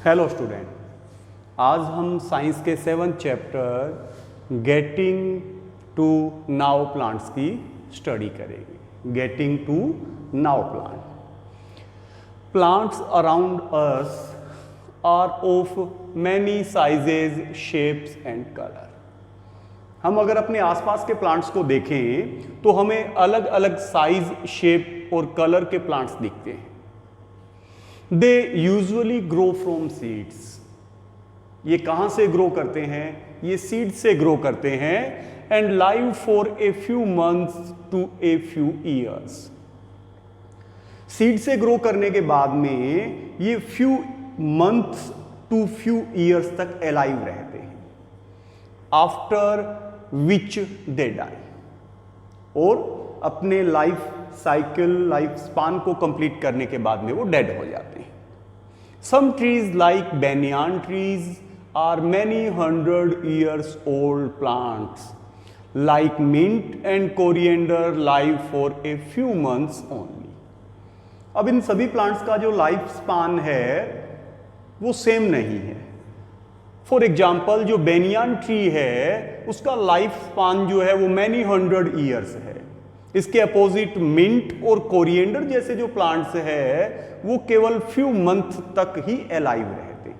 Hello student, आज हम science के 7th chapter getting to now plants की स्टडी करेंगे। Getting to now plants around us are of many sizes, shapes and colour. हम अगर अपने आसपास के प्लांट्स को देखें तो हमें अलग अलग साइज, शेप और कलर के प्लांट्स दिखते हैं। They usually grow from seeds. ये कहां से ग्रो करते हैं? ये सीड से ग्रो करते हैं। And live for a few months to a few years. Seed से ग्रो करने के बाद में ये few months to few years तक अलाइव रहते हैं। आफ्टर विच दे डाई, और अपने लाइफ साइकिल, लाइफ स्पान को कंप्लीट करने के बाद में वो डेड हो जाते हैं। Some trees like banyan trees are many 100 years old plants like mint and coriander live for a few months only। अब इन सभी प्लांट्स का जो लाइफ स्पान है वो सेम नहीं है। फॉर एग्जाम्पल, जो बेनियान ट्री है उसका लाइफ स्पान जो है वो मैनी 100 years है। इसके अपोजिट मिंट और कोरिएंडर जैसे जो प्लांट्स है वो केवल फ्यू मंथ तक ही अलाइव रहते।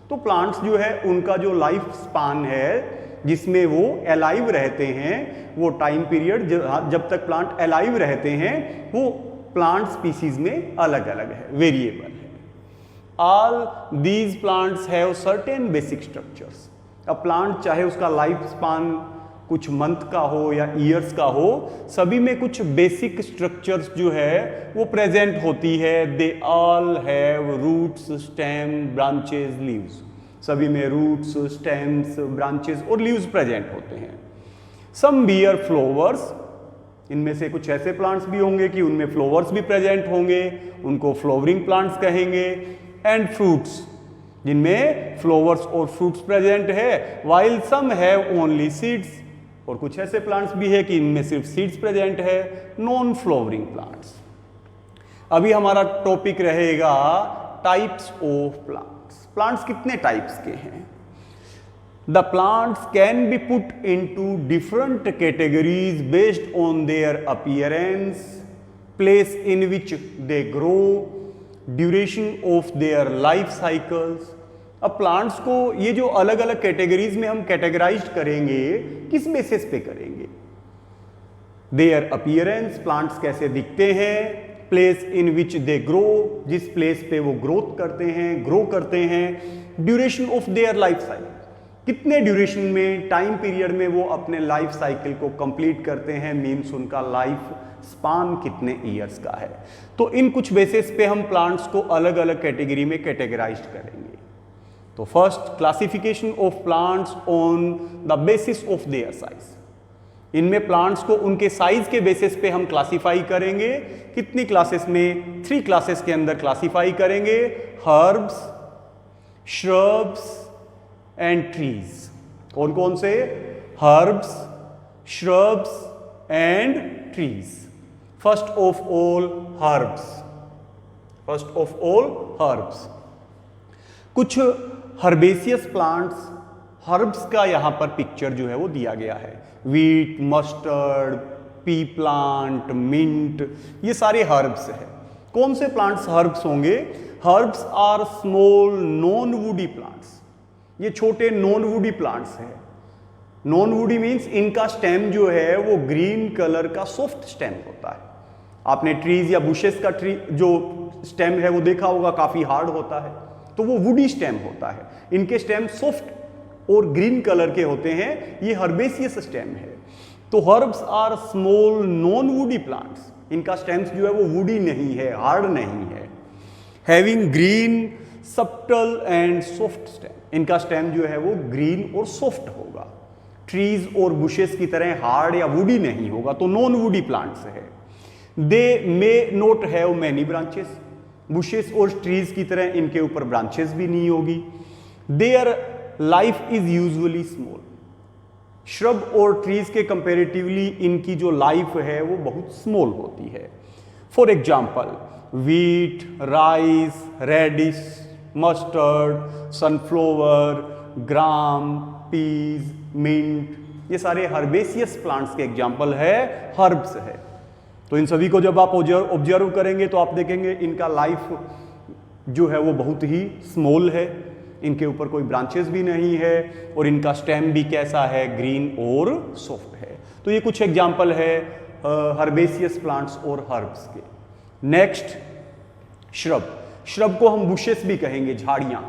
तो प्लांट्स जो है उनका जो लाइफ स्पान है जिसमें वो अलाइव रहते हैं, वो टाइम पीरियड जब तक प्लांट अलाइव रहते हैं वो प्लांट स्पीसीज में अलग अलग है, वेरिएबल है। All these plants have certain basic structures. अब प्लांट चाहे उसका लाइफ स्पान कुछ मंथ का हो या ईयर्स का हो, सभी में कुछ बेसिक स्ट्रक्चर्स जो है वो प्रेजेंट होती है। They all have roots, stem, branches, leaves. सभी में रूट्स, स्टेम्स, ब्रांचेस और लीव्स प्रेजेंट होते हैं। Some bear flowers. इनमें से कुछ ऐसे प्लांट्स भी होंगे कि उनमें फ्लावर्स भी प्रेजेंट होंगे, उनको फ्लावरिंग प्लांट्स कहेंगे। एंड फ्रूट्स, जिनमें फ्लावर्स और फ्रूट्स प्रेजेंट है। While some have only seeds, और कुछ ऐसे प्लांट्स भी है कि इनमें सिर्फ सीड्स प्रेजेंट है, नॉन फ्लावरिंग प्लांट्स। अभी हमारा टॉपिक रहेगा टाइप्स ऑफ प्लांट्स। प्लांट्स कितने टाइप्स के हैं? The plants can be put into different categories based on their appearance, place in which they grow, duration of their life cycles. अब plants को ये जो अलग अलग कैटेगरीज में हम कैटेगराइज करेंगे, किस बेसिस पे करेंगे? देयर अपीयरेंस, प्लांट्स कैसे दिखते हैं। Place in which they grow, जिस प्लेस पे वो ग्रोथ करते हैं, ग्रो करते हैं। Duration of their life cycle, कितने ड्यूरेशन में, टाइम पीरियड में वो अपने लाइफ साइकिल को कंप्लीट करते हैं, मीन्स उनका लाइफ स्पान कितने ईयर्स का है। तो इन कुछ बेसिस पे हम प्लांट्स को अलग अलग कैटेगरी में कैटेगराइज करेंगे। तो first, classification of plants on the basis of their size. इनमें प्लांट्स को उनके साइज के बेसिस पे हम क्लासिफाई करेंगे। कितनी क्लासेस में? 3 क्लासेस के अंदर क्लासिफाई करेंगे। Herbs, shrubs and trees. कौन कौन से? Herbs, shrubs and trees. First of all herbs. First of all herbs. कुछ हर्बेसियस प्लांट्स, हर्ब्स का यहां पर पिक्चर जो है वो दिया गया है। Wheat, mustard, pea plant, mint, ये सारे हर्ब्स हैं। कौन से प्लांट्स हर्ब्स होंगे? Herbs are small non woody plants. ये छोटे नॉन वुडी प्लांट्स हैं। नॉन वुडी मीन्स इनका स्टेम जो है वो ग्रीन कलर का सॉफ्ट स्टेम होता है। आपने ट्रीज या बुशेस का ट्री जो स्टेम है वो देखा होगा, काफी हार्ड होता है, तो वो वुडी स्टेम होता है। इनके स्टेम सॉफ्ट और ग्रीन कलर के होते हैं। ये हर्बेसियस स्टेम है। तो herbs are small non woody plants. इनका स्टेम्स जो है वो वुडी नहीं है, हार्ड नहीं है। Having green, subtle and soft stem. इनका स्टेम जो है वो ग्रीन और सॉफ्ट होगा। ट्रीज और बुशेस की तरह हार्ड या वुडी नहीं होगा, तो नॉन वुडी प्लांट्स है। They may not have many branches. Bushes और ट्रीज की तरह इनके ऊपर ब्रांचेस भी नहीं होगी। Their life is usually small. Shrub और ट्रीज के कंपेरेटिवली इनकी जो लाइफ है वो बहुत स्मॉल होती है। For example, wheat, rice, radish, mustard, sunflower, gram, peas, mint, ये सारे हर्बेसियस प्लांट्स के एग्जाम्पल है, हर्ब्स है। तो इन सभी को जब आप ऑब्जर्व करेंगे तो आप देखेंगे इनका लाइफ जो है वो बहुत ही स्मॉल है, इनके ऊपर कोई ब्रांचेस भी नहीं है और इनका स्टेम भी कैसा है, ग्रीन और सॉफ्ट है। तो ये कुछ एग्जाम्पल है हर्बेसियस प्लांट्स और हर्ब्स के। नेक्स्ट श्रब को हम बुशेस भी कहेंगे, झाड़ियां।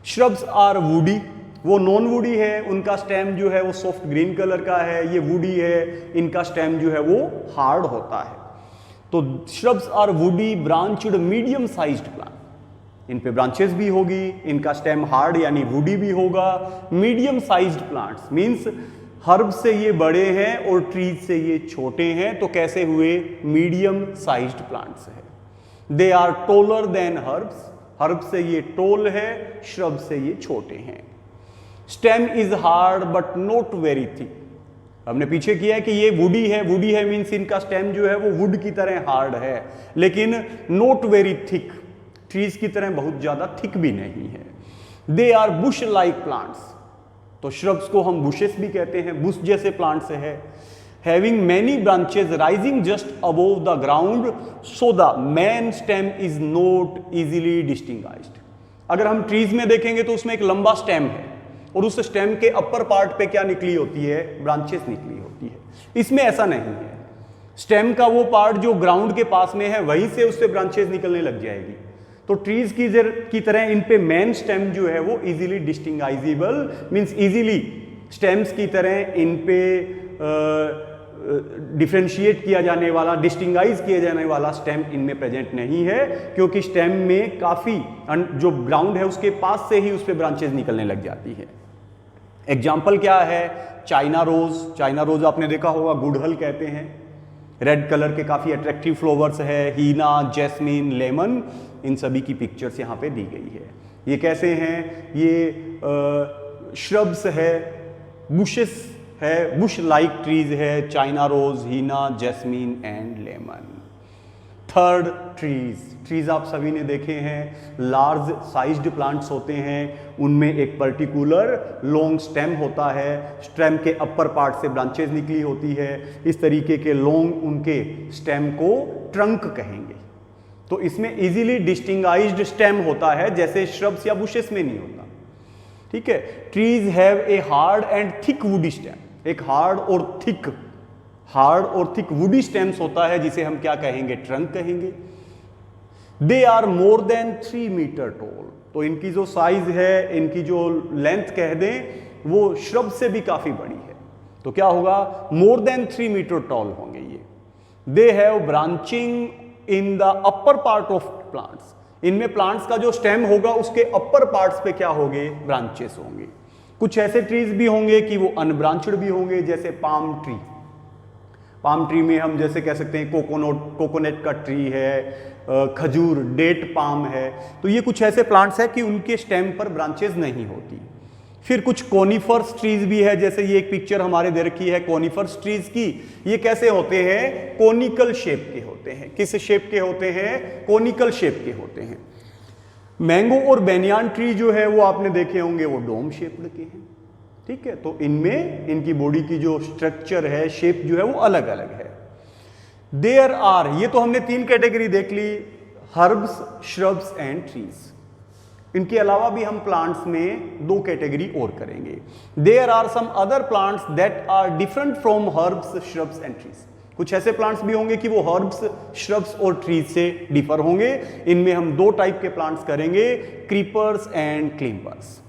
श्रब्स आर वुडी, वो नॉन वुडी है, उनका स्टेम जो है वो सॉफ्ट ग्रीन कलर का है, ये वुडी है, इनका स्टेम जो है वो हार्ड होता है। तो shrubs are woody branched medium sized plant, इन पे ब्रांचेस भी होगी, इनका स्टेम हार्ड यानी वुडी भी होगा। Medium sized plants means herb से ये बड़े हैं और ट्रीज से ये छोटे हैं, तो कैसे हुए, मीडियम साइज्ड प्लांट्स है। They are taller than herbs, herb से ये टोल है, श्रब से ये छोटे हैं। Stem is hard but not very thick, हमने पीछे किया है कि ये वुडी है मीन्स इनका स्टेम जो है वो वुड की तरह हार्ड है, लेकिन नॉट वेरी थिक, ट्रीज की तरह बहुत ज्यादा थिक भी नहीं है। They are bush like plants, तो श्रब्स को हम बुशेस भी कहते हैं, बुश जैसे प्लांट्स है। Having many branches rising just above the ground so the main stem is not easily distinguished. अगर हम ट्रीज में देखेंगे तो उसमें एक लंबा स्टेम है और उस स्टेम के अपर पार्ट पे क्या निकली होती है, ब्रांचेस निकली होती है। इसमें ऐसा नहीं है, स्टेम का वो पार्ट जो ग्राउंड के पास में है वहीं से उससे ब्रांचेस निकलने लग जाएगी। तो ट्रीज की तरह इन पे मेन स्टेम जो है वो इजीली डिस्टिंग्विजिबल मींस इजीली स्टेम्स की तरह इन पे डिफरेंशिएट किया जाने वाला, डिस्टिंगाइज किया जाने वाला स्टेम इनमें प्रेजेंट नहीं है, क्योंकि स्टेम में काफी जो ग्राउंड है उसके पास से ही उस पे ब्रांचेस निकलने लग जाती है। एग्जाम्पल क्या है, चाइना रोज आपने देखा होगा, गुड़हल कहते हैं, रेड कलर के काफी अट्रैक्टिव फ्लावर्स है, हीना, जैस्मिन, लेमन, इन सभी की पिक्चर्स यहाँ पे दी गई है। ये कैसे हैं, ये श्रब्स है, बुशेस है, बुश लाइक ट्रीज है, चाइना रोज, हीना, jasmine and lemon. Third, trees आप सभी ने देखे हैं, लार्ज साइज्ड प्लांट्स होते हैं, उनमें एक पर्टिकुलर लॉन्ग स्टेम होता है, स्टेम के अपर पार्ट से ब्रांचेस निकली होती है, इस तरीके के लॉन्ग उनके स्टेम को ट्रंक कहेंगे। तो इसमें इजीली डिस्टिंगाइज्ड स्टेम होता है, जैसे श्रब्स या बुशेस में नहीं होता। ठीक है, trees have a hard and thick woody stem, एक हार्ड और थिक वुडी स्टेम्स होता है, जिसे हम क्या कहेंगे, ट्रंक कहेंगे। They are more than 3 metre tall, तो इनकी जो साइज है, इनकी जो लेंथ कह दें, वो श्रब से भी काफी बड़ी है, तो क्या होगा, मोर देन 3 मीटर टॉल होंगे ये। They have branching in the upper part of plants, इनमें प्लांट्स का जो स्टेम होगा उसके अपर पार्ट्स पे क्या होंगे, ब्रांचेस होंगे। कुछ ऐसे ट्रीज भी होंगे कि वो अनब्रांचड भी होंगे, जैसे पाम ट्री में हम जैसे कह सकते हैं कोकोनट का ट्री है, खजूर, डेट पाम है, तो ये कुछ ऐसे प्लांट्स है कि उनके स्टेम पर ब्रांचेस नहीं होती। फिर कुछ कोनिफर्स ट्रीज भी है, जैसे ये एक पिक्चर हमारे दे रखी है कोनिफर्स ट्रीज की, ये कैसे होते हैं, कोनिकल शेप के होते हैं। किस शेप के होते हैं, कोनिकल शेप के होते हैं। मैंगो और बेनियान ट्री जो है वो आपने देखे होंगे, वो डोम शेप्ड के हैं। ठीक है, तो इनमें इनकी बॉडी की जो स्ट्रक्चर है, शेप जो है वो अलग अलग है। देयर आर, ये तो हमने 3 कैटेगरी देख ली, हर्ब्स, श्रब्स एंड ट्रीज। इनके अलावा भी हम प्लांट्स में 2 कैटेगरी और करेंगे। There are some other plants that are different from herbs, shrubs and trees. कुछ ऐसे प्लांट्स भी होंगे कि वो हर्ब्स, श्रब्स और ट्रीज से डिफर होंगे। इनमें हम 2 टाइप के प्लांट्स करेंगे, creepers and climbers.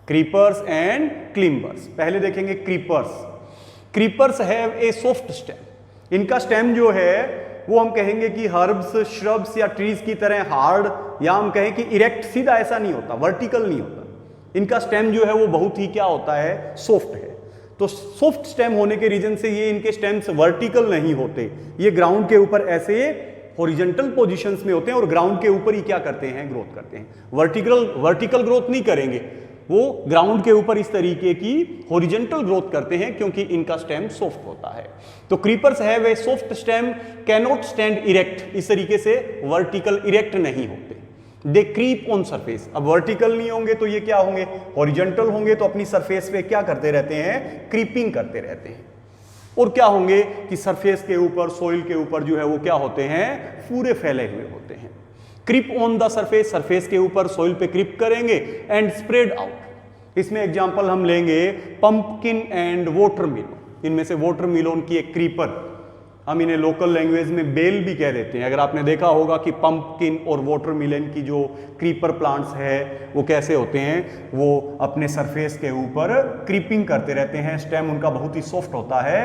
Creepers and climbers, पहले देखेंगे creepers have a soft stem, इनका स्टेम जो है वो हम कहेंगे कि हर्ब्स, श्रब्स या ट्रीज की तरह हार्ड, या हम कहें कि इरेक्ट, सीधा ऐसा नहीं होता, वर्टिकल नहीं होता। इनका स्टेम जो है वो बहुत ही क्या होता है, सॉफ्ट है। तो सॉफ्ट स्टेम होने के रीजन से ये इनके स्टेम्स वर्टिकल नहीं होते, ये ग्राउंड के ऊपर ऐसे हॉरिजॉन्टल पोजीशंस में होते हैं और ग्राउंड के ऊपर ही क्या करते हैं, ग्रोथ करते हैं। वर्टिकल ग्रोथ नहीं करेंगे, वो ग्राउंड के ऊपर इस तरीके की हॉरिजॉन्टल ग्रोथ करते हैं, क्योंकि इनका स्टेम सॉफ्ट होता है। तो creepers have a soft stem, cannot stand erect, इस तरीके से वर्टिकल इरेक्ट नहीं होते। दे क्रीप ऑन सरफेस। अब वर्टिकल नहीं होंगे तो ये क्या होंगे, हॉरिजॉन्टल होंगे, तो अपनी सरफेस पे क्या करते रहते हैं, क्रीपिंग करते रहते हैं। और क्या होंगे कि सरफेस के ऊपर, सॉइल के ऊपर जो है वो क्या होते हैं, पूरे फैले हुए होते हैं। Creep on the surface, surface के ऊपर सॉइल पे क्रीप करेंगे, एंड स्प्रेड आउट। इसमें एग्जांपल हम लेंगे पंपकिन एंड वाटरमेलन। इनमें से वाटरमेलन की एक क्रीपर, हम इन्हें लोकल लैंग्वेज में बेल भी कह देते हैं। अगर आपने देखा होगा कि पंपकिन और वाटरमेलन की जो क्रीपर प्लांट्स है वो कैसे होते हैं, वो अपने सरफेस के ऊपर क्रीपिंग करते रहते हैं। स्टेम उनका बहुत ही सॉफ्ट होता है,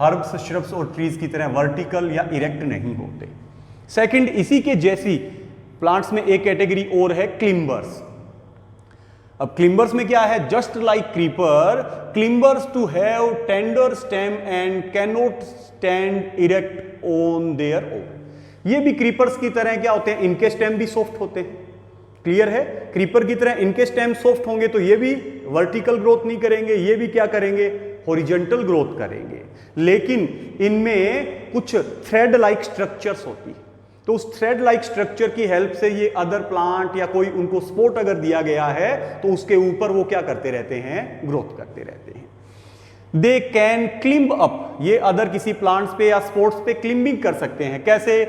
हर्ब्स, श्रब्स और ट्रीज की तरह वर्टिकल या इरेक्ट नहीं होते। सेकंड, इसी के जैसी प्लांट्स में एक कैटेगरी और है, क्लिम्बर्स। अब क्लिम्बर्स में क्या है, just like creeper, climbers too have tender stem and can not stand erect on their own. ये भी क्रीपर्स की तरह क्या होते हैं, इनके स्टेम भी सॉफ्ट होते हैं। क्लियर है, क्रीपर की तरह इनके स्टेम सॉफ्ट होंगे तो ये भी वर्टिकल ग्रोथ नहीं करेंगे, ये भी क्या करेंगे, हॉरिजॉन्टल ग्रोथ करेंगे। लेकिन इनमें कुछ थ्रेड लाइक स्ट्रक्चर्स होती है, तो उस थ्रेड लाइक स्ट्रक्चर की हेल्प से ये अदर प्लांट या कोई उनको सपोर्ट अगर दिया गया है तो उसके ऊपर वो क्या करते रहते हैं, ग्रोथ करते रहते हैं। दे कैन क्लिम्ब अप, ये अदर किसी प्लांट्स पे या स्पोर्ट्स पे क्लिम्बिंग कर सकते हैं। कैसे,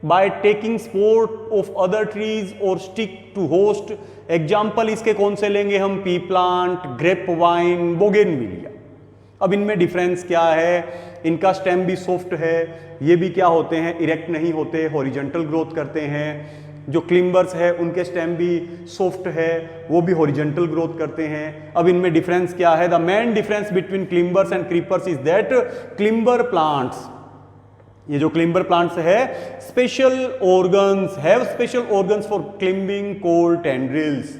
by taking support of other trees और स्टिक टू होस्ट। एग्जाम्पल इसके कौन से लेंगे हम, pea plant, grape vine, bougainvillea. अब इनमें डिफरेंस क्या है, इनका स्टेम भी सॉफ्ट है, ये भी क्या होते हैं, इरेक्ट नहीं होते, हॉरिजॉन्टल ग्रोथ करते हैं। जो क्लिम्बर्स है उनके स्टेम भी सॉफ्ट है, वो भी हॉरिजॉन्टल ग्रोथ करते हैं। अब इनमें डिफरेंस क्या है, the main difference between climbers and creepers is that climber plants, ये जो क्लिम्बर प्लांट्स है, special organs, have special organs for climbing called tendrils.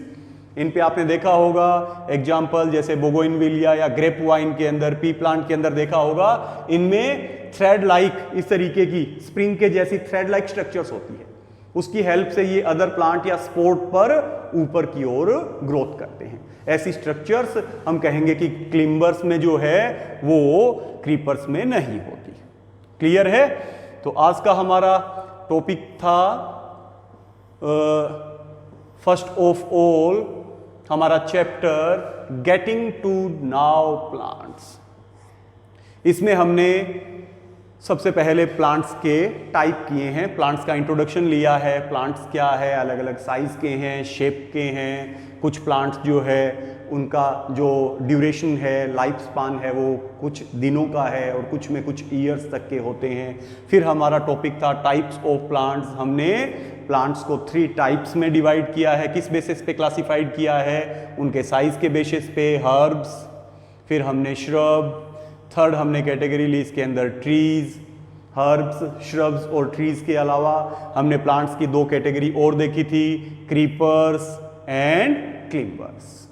इन पे आपने देखा होगा एग्जाम्पल, जैसे बोगोइनविलिया या ग्रेप वाइन के अंदर, पी प्लांट के अंदर देखा होगा, इनमें थ्रेड लाइक, इस तरीके की स्प्रिंग के जैसी थ्रेड लाइक स्ट्रक्चर्स होती है, उसकी हेल्प से ये अदर प्लांट या स्पोर्ट पर ऊपर की ओर ग्रोथ करते हैं। ऐसी स्ट्रक्चर्स हम कहेंगे कि क्लिम्बर्स में जो है वो क्रीपर्स में नहीं होती। क्लियर है, तो आज का हमारा टॉपिक था फर्स्ट ऑफ ऑल हमारा chapter getting to now plants. इसमें हमने सबसे पहले प्लांट्स के टाइप किए हैं, प्लांट्स का इंट्रोडक्शन लिया है, प्लांट्स क्या है, अलग अलग साइज के हैं, शेप के हैं। कुछ प्लांट्स जो है उनका जो ड्यूरेशन है, लाइफ स्पान है, वो कुछ दिनों का है और कुछ में कुछ ईयर्स तक के होते हैं। फिर हमारा टॉपिक था टाइप्स ऑफ प्लांट्स। हमने प्लांट्स को 3 टाइप्स में डिवाइड किया है। किस बेसिस पे क्लासिफाइड किया है, उनके साइज के बेसिस पे, हर्ब्स, फिर हमने श्रब, थर्ड हमने कैटेगरी ली इसके अंदर ट्रीज। हर्ब्स, श्रब्स और ट्रीज के अलावा हमने प्लांट्स की 2 कैटेगरी और देखी थी, क्रीपर्स एंड क्लिम्बर्स।